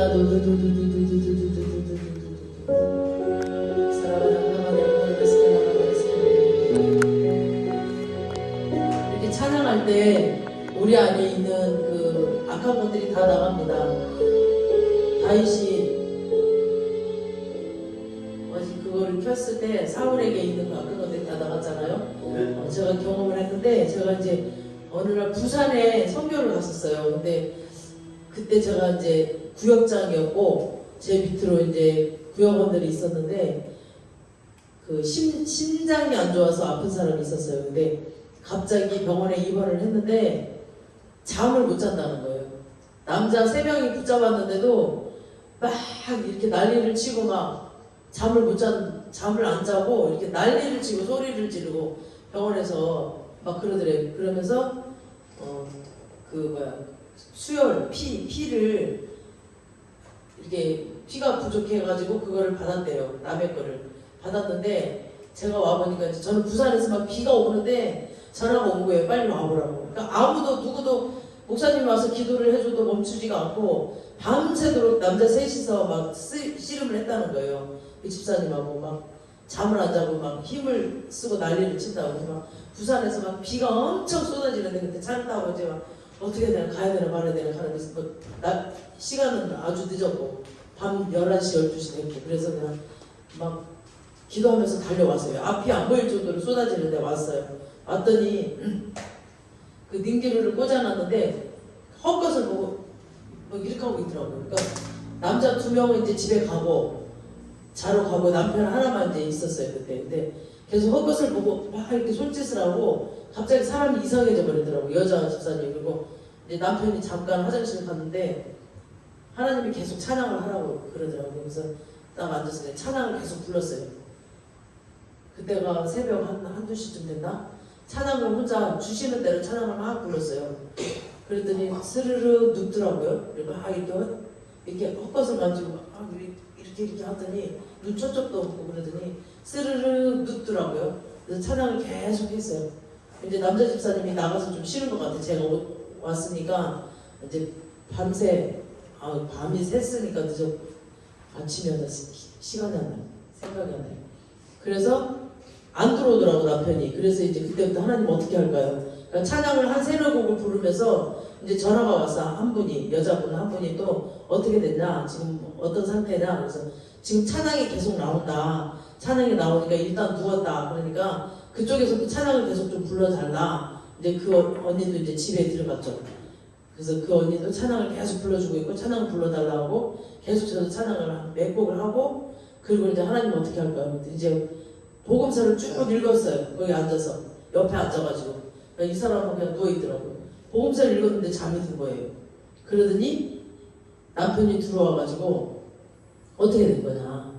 나도 이렇게 찬양할 때 우리 안에 있는 그 악한 것들이 다 나갑니다. 다윗이 그거를 켰을 때 사울에게 있는 그 악한 것들이 다 나갔잖아요. 제가 경험을 했는데, 제가 이제 어느 날 부산에 선교를 갔었어요. 근데 그때 제가 이제 구역장이었고 제 밑으로 이제 구역원들이 있었는데 그 심장이 안 좋아서 아픈 사람이 있었어요. 근데 갑자기 병원에 입원을 했는데 잠을 못 잔다는 거예요. 남자 3명이 붙잡았는데도 막 이렇게 난리를 치고 막 잠을 안 자고 이렇게 난리를 치고 소리를 지르고 병원에서 막 그러더래. 그러면서 수혈 피를 이렇게 피가 부족해가지고 그거를 받았대요. 남의 거를 받았는데 제가 와보니까 저는 부산에서 막 비가 오는데 전화가 온 거예요. 빨리 와보라고. 그러니까 아무도 누구도 목사님 와서 기도를 해줘도 멈추지가 않고 밤새도록 남자 셋이서 막 씨름을 했다는 거예요. 그 집사님하고 막 잠을 안 자고 막 힘을 쓰고 난리를 친다고. 막 부산에서 막 비가 엄청 쏟아지는데 그때 차를 타고 이제 막 어떻게 해야 되나, 가야 되나 말아야 되나 하는 거, 시간은 아주 늦었고 밤 11시 12시 됐고 그래서 그냥 막 기도하면서 달려왔어요. 앞이 안 보일 정도로 쏟아지는데 왔어요. 왔더니 그 닝기루를 꽂아놨는데 헛것을 보고 막 이렇게 하고 있더라고요. 그러니까 남자 2명은 이제 집에 가고 자러 가고 남편 하나만 이제 있었어요 그때. 근데 계속 헛것을 보고 막 이렇게 손짓을 하고 갑자기 사람이 이상해져 버리더라고요. 여자 집사님. 그리고 이제 남편이 잠깐 화장실 갔는데 하나님이 계속 찬양을 하라고 그러더라고요. 그래서 딱 앉아서 찬양을 계속 불렀어요. 그때가 새벽 한 2시쯤 됐나? 찬양을 혼자 주시는 대로 찬양을 막 불렀어요. 그랬더니 스르르 눕더라고요. 그리고 막 이렇게 헛것을 가지고 막 이렇게 하더니 눈 초점도 없고 그러더니 스르르 눕더라고요. 그래서 찬양을 계속 했어요. 이제 남자 집사님이 나가서 좀 쉬는 것 같아요. 제가 왔으니까 이제 밤새 밤이 샜으니까 늦어 아침이었나 시간이 안 나요. 생각이 안 나요. 그래서 안 들어오더라고 남편이. 그래서 이제 그때부터 하나님 어떻게 할까요? 그러니까 찬양을 한 3-4곡을 부르면서 이제 전화가 왔어. 한 분이, 여자분 한 분이 또 어떻게 됐냐, 지금 어떤 상태냐. 그래서 지금 찬양이 계속 나온다. 찬양이 나오니까 일단 누웠다. 그러니까 그쪽에서 또 찬양을 계속 좀 불러달라. 이제 그 언니도 이제 집에 들어갔죠. 그래서 그 언니도 찬양을 계속 불러주고 있고 찬양을 불러달라고 계속 저도 찬양을 몇 곡을 하고, 그리고 이제 하나님 어떻게 할까요? 이제 복음서를 쭉 읽었어요. 거기 앉아서 옆에 앉아가지고. 그러니까 이 사람은 그냥 누워있더라고요. 복음서를 읽었는데 잠이 든 거예요. 그러더니 남편이 들어와가지고 어떻게 된 거냐,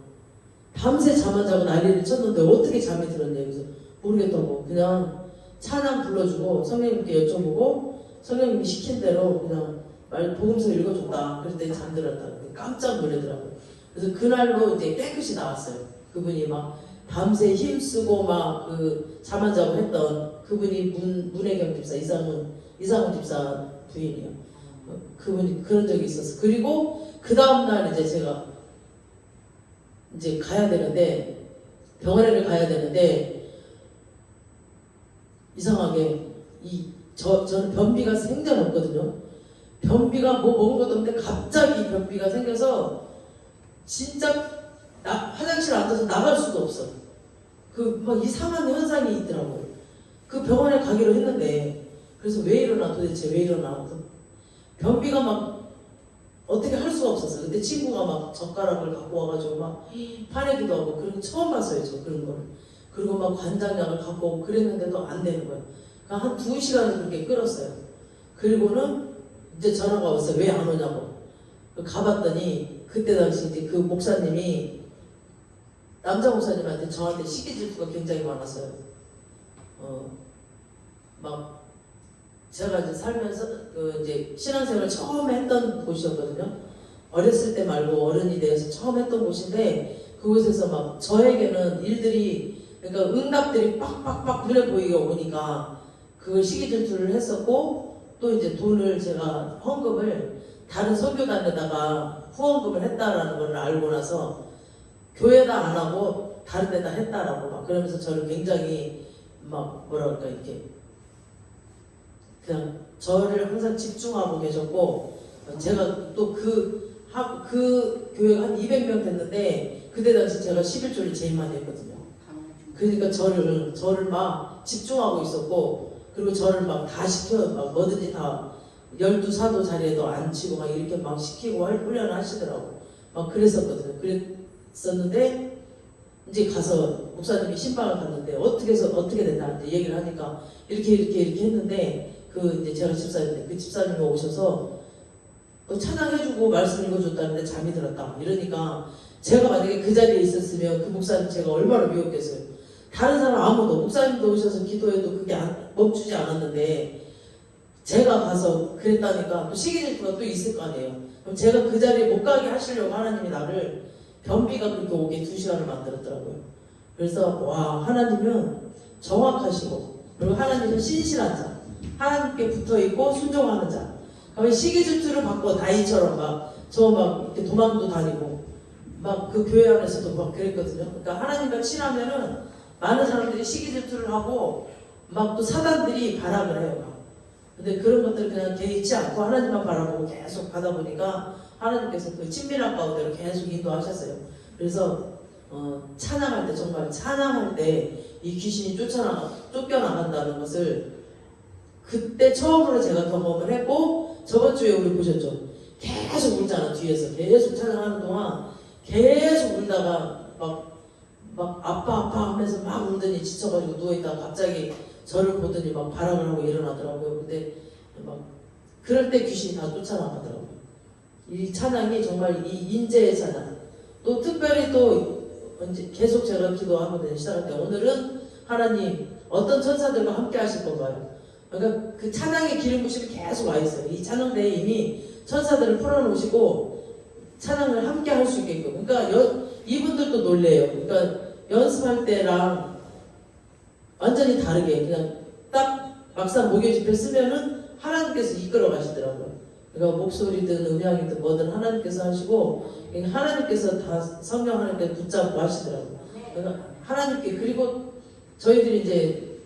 밤새 잠 안 자고 난리를 쳤는데 어떻게 잠이 들었냐. 그래서 모르겠다고 그냥 찬양 불러주고 성령님께 여쭤보고 성령님이 시킨 대로 그냥 복음서 읽어줬다. 그랬더니 잠들었다. 깜짝 놀라더라고요. 그래서 그날로 이제 깨끗이 나왔어요. 그분이 막 밤새 힘쓰고 막 잠 안 자고 했던 그분이 문혜경 집사, 이상훈 집사 부인이요. 그분이 그런 적이 있었어. 그리고 그 다음날 이제 제가 이제 가야 되는데, 병원에 가야 되는데 이상하게 저는 변비가 생전 없거든요. 변비가 뭐 먹은 것도 없는데 갑자기 변비가 생겨서 진짜 화장실 앉아서 나갈 수도 없어. 막 이상한 현상이 있더라고요. 그 병원에 가기로 했는데, 그래서 왜 이러나, 도대체 왜 이러나. 변비가 막 어떻게 할 수가 없었어요. 근데 친구가 막 젓가락을 갖고 와가지고 막 파내기도 하고, 그런 거 처음 봤어요, 저 그런 거를. 그리고 막 관장약을 갖고 오고 그랬는데도 안 되는 거예요. 그러니까 한 2시간을 그렇게 끌었어요. 그리고는 이제 전화가 왔어요. 왜 안 오냐고. 가봤더니 그때 당시 이제 그 목사님이, 남자 목사님한테 저한테 시기 질투가 굉장히 많았어요. 막 제가 이제 살면서 이제 신앙생활을 처음 했던 곳이었거든요. 어렸을 때 말고 어른이 돼서 처음 했던 곳인데, 그곳에서 막 저에게는 일들이, 그러니까 응답들이 빡빡빡 그래 보이게 오니까 그걸 시기 질투를 했었고, 또 이제 돈을 제가 헌금을 다른 선교단에다가 후원금을 했다라는 걸 알고 나서 교회다 안 하고 다른 데다 했다라고 막 그러면서 저를 굉장히 막 뭐랄까 이렇게 그냥 저를 항상 집중하고 계셨고, 제가 또 그 교회가 한 200명 됐는데 그때 당시 제가 11조를 제일 많이 했거든요. 그러니까 저를 막 집중하고 있었고, 그리고 저를 막 다 시켜 막 뭐든지 다 12사도 자리에도 앉히고 막 이렇게 막 시키고 훈련을 하시더라고. 막 그랬었거든요. 그랬었는데 이제 가서 목사님이 신방을 갔는데 어떻게 해서 어떻게 된다 이제 얘기를 하니까 이렇게 했는데 이제 제가 집사인데 그 집사님이 오셔서 찬양해주고 말씀 읽어줬다는데 잠이 들었다 이러니까, 제가 만약에 그 자리에 있었으면 그 목사님 제가 얼마나 미웠겠어요. 다른 사람 아무도, 목사님도 오셔서 기도해도 그게 멈추지 않았는데 제가 가서 그랬다니까 또 시기질투가 또 있을 거 아니에요. 그럼 제가 그 자리에 못 가게 하시려고 하나님이 나를 변비가 그렇게 오게 2시간을 만들었더라고요. 그래서 와, 하나님은 정확하시고, 그리고 하나님은 신실한 자, 하나님께 붙어있고 순종하는 자. 그러면 시기질투를 받고 다이처럼 저 이렇게 도망도 다니고 막 그 교회 안에서도 막 그랬거든요. 그러니까 하나님과 친하면은 많은 사람들이 시기질투를 하고 막 또 사단들이 발악을 해요. 근데 그런 것들 그냥 개의치 않고 하나님만 바라보고 계속 가다 보니까 하나님께서 그 친밀한 가운데로 계속 인도하셨어요. 그래서 찬양할 때, 정말 찬양할 때 이 귀신이 쫓겨나간다는 것을 그때 처음으로 제가 경험을 했고, 저번 주에 우리 보셨죠? 계속 울잖아. 뒤에서 계속 찬양하는 동안 계속 울다가 막 아파 하면서 막 울더니 지쳐가지고 누워있다가 갑자기 저를 보더니 막 발악을 하고 일어나더라고요. 근데 막 그럴 때 귀신이 다 쫓아나가더라고요. 이 찬양이 정말 이 인재의 찬양. 또 특별히 또 이제 계속 제가 기도하거든요. 시작할 때 오늘은 하나님 어떤 천사들과 함께 하실 건가요? 그러니까 그 찬양의 기름 부심이 계속 와 있어요. 이 찬양대에 이미 천사들을 풀어놓으시고 찬양을 함께 할 수 있게끔. 그러니까 이분들도 놀래요. 그러니까 연습할 때랑 완전히 다르게 그냥 딱 막상 목요 집회 쓰면은 하나님께서 이끌어 가시더라고요. 그러니까 목소리든 음향이든 뭐든 하나님께서 하시고, 하나님께서 다 성령 하나님께 붙잡고 하시더라고요. 그러니까 하나님께, 그리고 저희들이 이제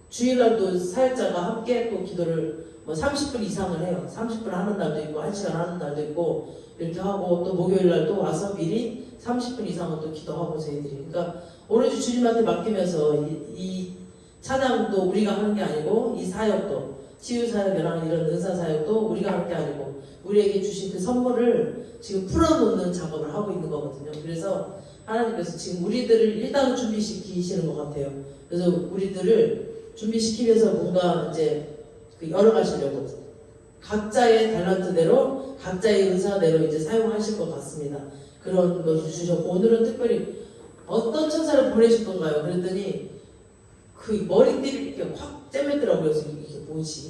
주일날도 사역자가 함께 또 기도를 30분 이상을 해요. 30분 하는 날도 있고 1시간 하는 날도 있고 이렇게 하고, 또 목요일날도 와서 미리 30분 이상은 또 기도하고 저희들이. 그러니까 오로지 주님한테 맡기면서 이 찬양도 우리가 하는 게 아니고, 이 사역도 치유사역이랑 이런 은사사역도 우리가 하는 게 아니고 우리에게 주신 그 선물을 지금 풀어놓는 작업을 하고 있는 거거든요. 그래서 하나님께서 지금 우리들을 일단 준비시키시는 것 같아요. 그래서 우리들을 준비시키면서 뭔가 이제 여러 가지려고 각자의 달란트대로 각자의 은사대로 이제 사용하실 것 같습니다. 그런 것을 주셨고, 오늘은 특별히 어떤 천사를 보내실 건가요? 그랬더니 그 머리띠를 이렇게 확 째매더라고요. 그래서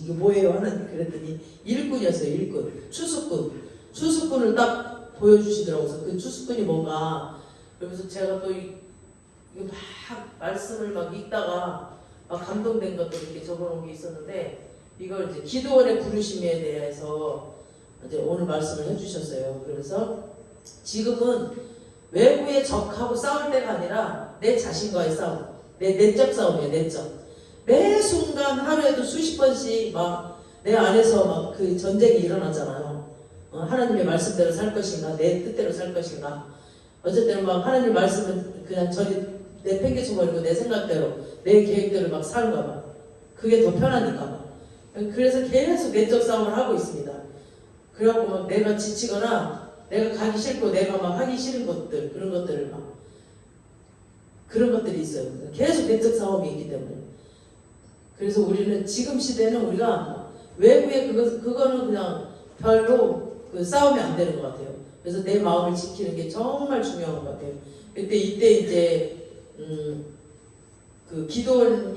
이게 뭐예요? 하나님. 그랬더니 일꾼이었어요. 일꾼. 추수꾼을 딱 보여주시더라고요. 그래서 그 추수꾼이 뭔가, 그러면서 제가 또 막 말씀을 막 읽다가 막 감동된 것들 이렇게 적어놓은 게 있었는데, 이걸 이제 기도원의 부르심에 대해서 이제 오늘 말씀을 해주셨어요. 그래서 지금은 외부의 적하고 싸울 때가 아니라 내 자신과의 싸움, 내적 싸움이에요. 내적. 매 순간 하루에도 수십 번씩 막 내 안에서 막 그 전쟁이 일어나잖아요. 하나님의 말씀대로 살 것인가, 내 뜻대로 살 것인가. 어쨌든 막 하나님 말씀은 그냥 저리 내팽개쳐버리고 내 생각대로, 내 계획대로 막 사는가 봐. 그게 더 편하니까 봐. 그래서 계속 내적 싸움을 하고 있습니다. 그래갖고 막 내가 지치거나 내가 가기 싫고 내가 막 하기 싫은 것들, 그런 것들을 막 그런 것들이 있어요. 계속 내적 싸움이 있기 때문에. 그래서 우리는 지금 시대는 우리가 외부에 그거는 그냥 별로 싸움이 안 되는 것 같아요. 그래서 내 마음을 지키는 게 정말 중요한 것 같아요. 이때 이제 그 기도원의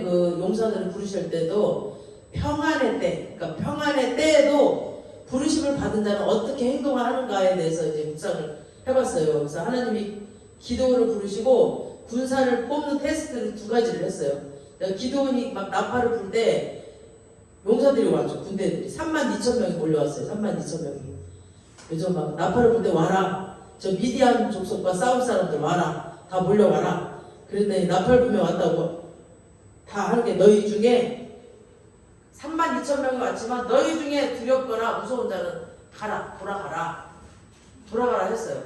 그 용사들을 부르실 때도 평안의 때, 그러니까 평안의 때에도 부르심을 받은 자는 어떻게 행동을 하는가에 대해서 이제 묵상을 해봤어요. 그래서 하나님이 기도원을 부르시고 군사를 뽑는 테스트를 2가지를 했어요. 기도원이 막 나팔을 불 때 용사들이 왔죠. 군대들이 32,000명이 몰려왔어요. 32,000명이. 요즘 막 나팔을 불 때 와라. 저 미디안 족속과 싸울 사람들 와라. 다 몰려와라. 그랬더니 나팔 불면 왔다고 다 하는 게 너희 중에 32,000명이 왔지만 너희 중에 두렵거나 무서운 자는 가라. 돌아가라 했어요.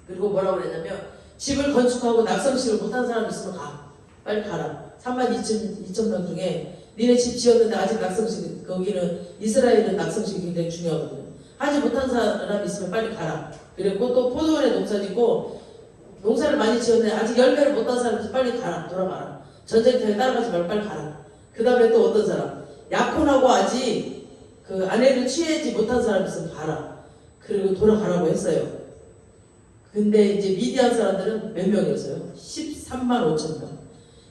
그리고 뭐라고 그랬냐면 집을 건축하고 낙성식을 못한 사람 있으면 가. 빨리 가라. 32,000명 중에 니네 집 지었는데 아직 낙성식, 거기는 이스라엘은 낙성식이 굉장히 중요하거든요. 하지 못한 사람 있으면 빨리 가라. 그리고 또 포도원에 농사 짓고 농사를 많이 지었는데 아직 열매를 못 딴 사람 있으면 빨리 가라. 돌아가라. 전쟁터에 따라가지 말고 빨리 가라. 그 다음에 또 어떤 사람? 약혼하고 아직 그 아내를 취하지 못한 사람 있으면 가라. 그리고 돌아가라고 했어요. 근데 이제 미디안 사람들은 몇 명이었어요? 13만 5천 명.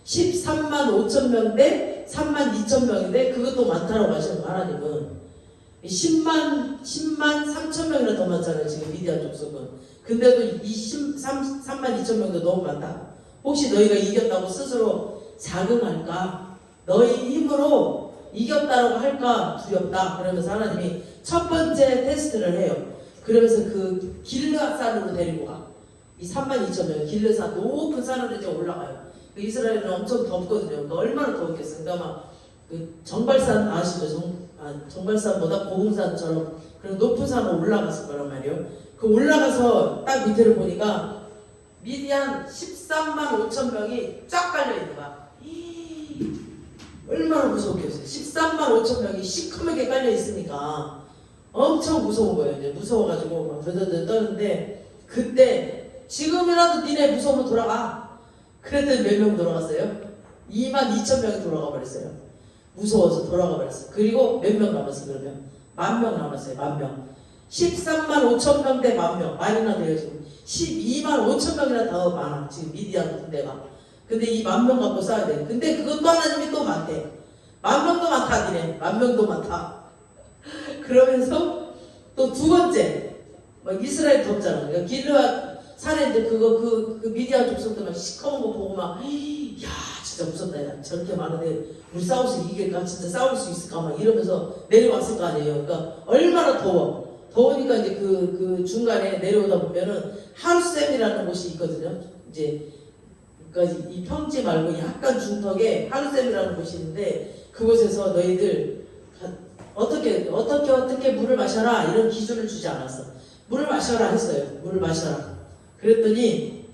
13만 5천 명 대 3만 2천 명인데 그것도 많다라고 하시는 거 하나님은 10만 3천 명이나 더 많잖아요. 지금 미디안 족속은. 근데도 이 3만 2천 명도 너무 많다. 혹시 너희가 이겼다고 스스로 자긍할까? 너희 힘으로 이겼다라고 할까? 두렵다. 그러면서 하나님이 첫 번째 테스트를 해요. 그러면서 그 길르앗산으로 데리고 가. 이 3만 2천 명 길르앗산 높은 산으로 이제 올라가요. 그 이스라엘은 엄청 덥거든요. 얼마나 더웠겠어요. 그러니까 막 그 정발산 아시죠? 정발산보다 고흥산처럼 그런 높은 산으로 올라갔을 거란 말이에요. 그 올라가서 딱 밑에를 보니까 미디안 13만 5천 명이 쫙 깔려 있는 거야. 얼마나 무서웠겠어요. 13만 5천 명이 시커멓게 깔려 있으니까 엄청 무서운 거예요. 이제 무서워가지고 막 더더더 떠는데 그때 지금이라도 니네 무서우면 돌아가. 그랬더니 몇 명 돌아갔어요? 2만 2천 명이 돌아가 버렸어요. 무서워서 돌아가 버렸어요. 그리고 몇 명 남았어요? 그러면 10,000명 남았어요. 10,000명. 13만 5천 명 대 10,000명. 많이나 돼요 지금. 12만 5천 명이나 더 많아 지금 미디안 군대가. 근데 이 10,000명 갖고 싸야 돼. 근데 그것도 하나님이 또 많대. 10,000명도 많다 니네. 10,000명도 많다. 그러면서 또 두 번째 막 이스라엘 덥잖아. 그러니까 길르앗 산에 이제 그 미디안 족속들 막 시커먼 거 보고 막 야 진짜 무섭다. 야 저렇게 많은데 우리 싸워서 이길까? 진짜 싸울 수 있을까? 막 이러면서 내려왔을 거 아니에요. 그러니까 얼마나 더워. 더우니까 이제 그 중간에 내려오다 보면은 하루셈이라는 곳이 있거든요. 이제 그러니까 이 평지 말고 약간 중턱에 하루셈이라는 곳이 있는데 그곳에서 너희들 어떻게 물을 마셔라 이런 기준을 주지 않았어. 물을 마셔라 했어요. 물을 마셔라. 그랬더니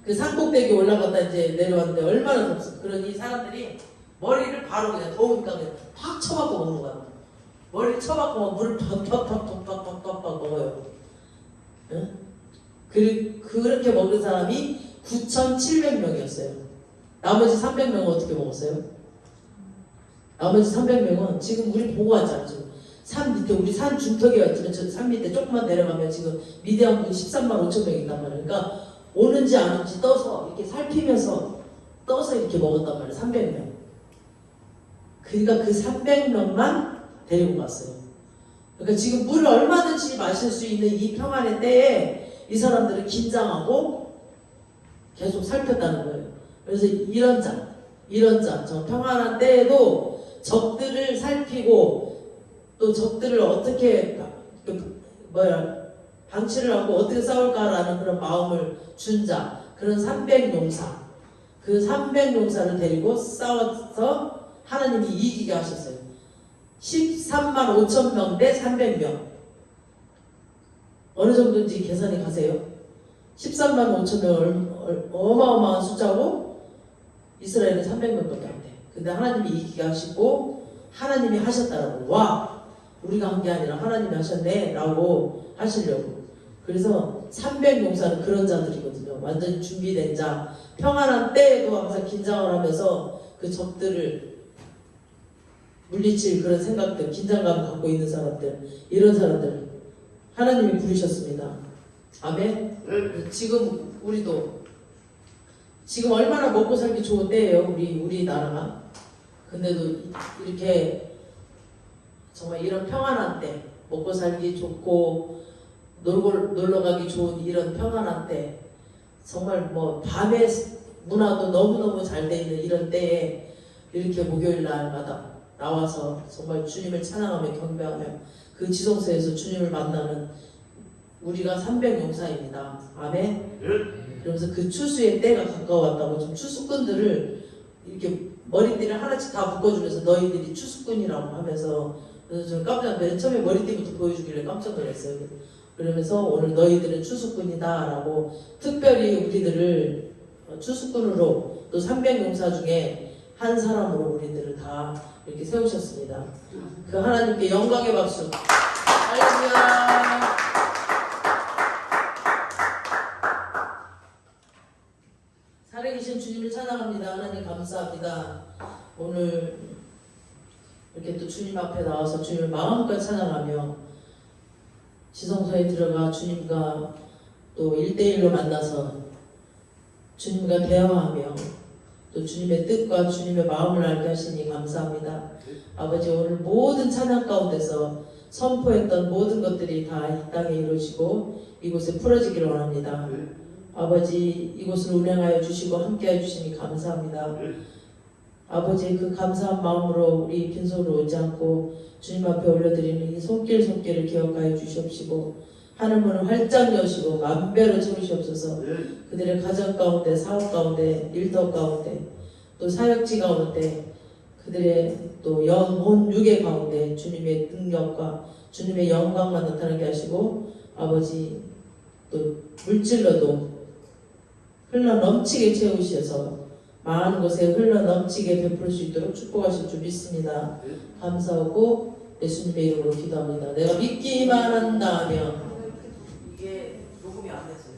그 산꼭대기 올라갔다 이제 내려왔는데 얼마나 덥어. 그러니 사람들이 머리를 바로 그냥 더우니까 그냥 팍 쳐박고 먹는 거야. 머리를 쳐박고 막 물을 팍팍팍팍팍팍팍 먹어요. 응? 그렇게 먹는 사람이 9,700명이었어요. 나머지 300명은 어떻게 먹었어요? 나머지 300명은 지금 우리 보고 왔잖아. 지금 산 밑에 우리 산 중턱에 왔지만 저 산 밑에 조금만 내려가면 지금 미디안 군 13만 5천 명이 있단 말이에요. 그러니까 오는지 안 오는지 떠서 이렇게 살피면서 떠서 이렇게 먹었단 말이에요. 300명. 그러니까 그 300명만 데리고 갔어요. 그러니까 지금 물을 얼마든지 마실 수 있는 이 평안의 때에 이 사람들은 긴장하고 계속 살폈다는 거예요. 그래서 이런 자, 저 평안한 때에도 적들을 살피고 또 적들을 어떻게 방치를 하고 어떻게 싸울까라는 그런 마음을 준 자, 그런 300용사, 그 300용사를 데리고 싸워서 하나님이 이기게 하셨어요. 13만 5천 명 대 300명. 어느 정도인지 계산이 가세요? 13만 5천 명 어마어마한 숫자고 이스라엘은 300명밖에 안 돼. 근데 하나님이 이기게 하시고 하나님이 하셨다라고. 와, 우리가 한 게 아니라 하나님이 하셨네 라고 하시려고. 그래서 300용사는 그런 자들이거든요. 완전히 준비된 자, 평안한 때에도 항상 긴장을 하면서 그 적들을 물리칠 그런 생각들, 긴장감을 갖고 있는 사람들, 이런 사람들 하나님이 부르셨습니다. 아멘. 지금 우리도 지금 얼마나 먹고 살기 좋은 때예요. 우리 나라가. 근데도 이렇게 정말 이런 평안한 때, 먹고 살기 좋고 놀러 가기 좋은 이런 평안한 때, 정말 뭐 밤의 문화도 너무너무 잘 돼 있는 이런 때에 이렇게 목요일 날마다 나와서 정말 주님을 찬양하며 경배하며 그 지성소에서 주님을 만나는 우리가 300용사입니다. 아멘. 그러면서 그 추수의 때가 가까웠다고 좀 추수꾼들을 이렇게 머리띠를 하나씩 다 묶어주면서 너희들이 추수꾼이라고 하면서 그래서 저는 깜짝 맨 처음에 머리띠부터 보여주길래 깜짝 놀랐어요. 그러면서 오늘 너희들은 추수꾼이다 라고 특별히 우리들을 추수꾼으로 또 300용사 중에 한 사람으로 우리들을 다 이렇게 세우셨습니다. 그 하나님께 영광의 박수. 할렐루야. 살아계신 주님을 찬양합니다. 하나님 감사합니다. 오늘 이렇게 또 주님 앞에 나와서 주님을 마음껏 찬양하며 지성소에 들어가 주님과 또 1대1로 만나서 주님과 대화하며 또 주님의 뜻과 주님의 마음을 알게 하시니 감사합니다. 아버지 오늘 모든 찬양 가운데서 선포했던 모든 것들이 다 이 땅에 이루어지고 이곳에 풀어지기를 원합니다. 아버지 이곳을 운행하여 주시고 함께해 주시니 감사합니다. 아버지 그 감사한 마음으로 우리 빈손으로 오지 않고 주님 앞에 올려드리는 이 손길을 기억하여 주시옵시고 하늘문을 활짝 여시고 만배로 채우시옵소서. 그들의 가정 가운데 사업 가운데 일터 가운데 또 사역지 가운데 그들의 또 영혼 육의 가운데 주님의 능력과 주님의 영광만 나타나게 하시고 아버지 또 물질로도 흘러 넘치게 채우셔서 많은 곳에 흘러 넘치게 베풀 수 있도록 축복하실 줄 믿습니다. 감사하고 예수님의 이름으로 기도합니다. 내가 믿기만 한다면 이게 녹음이 안 됐어요.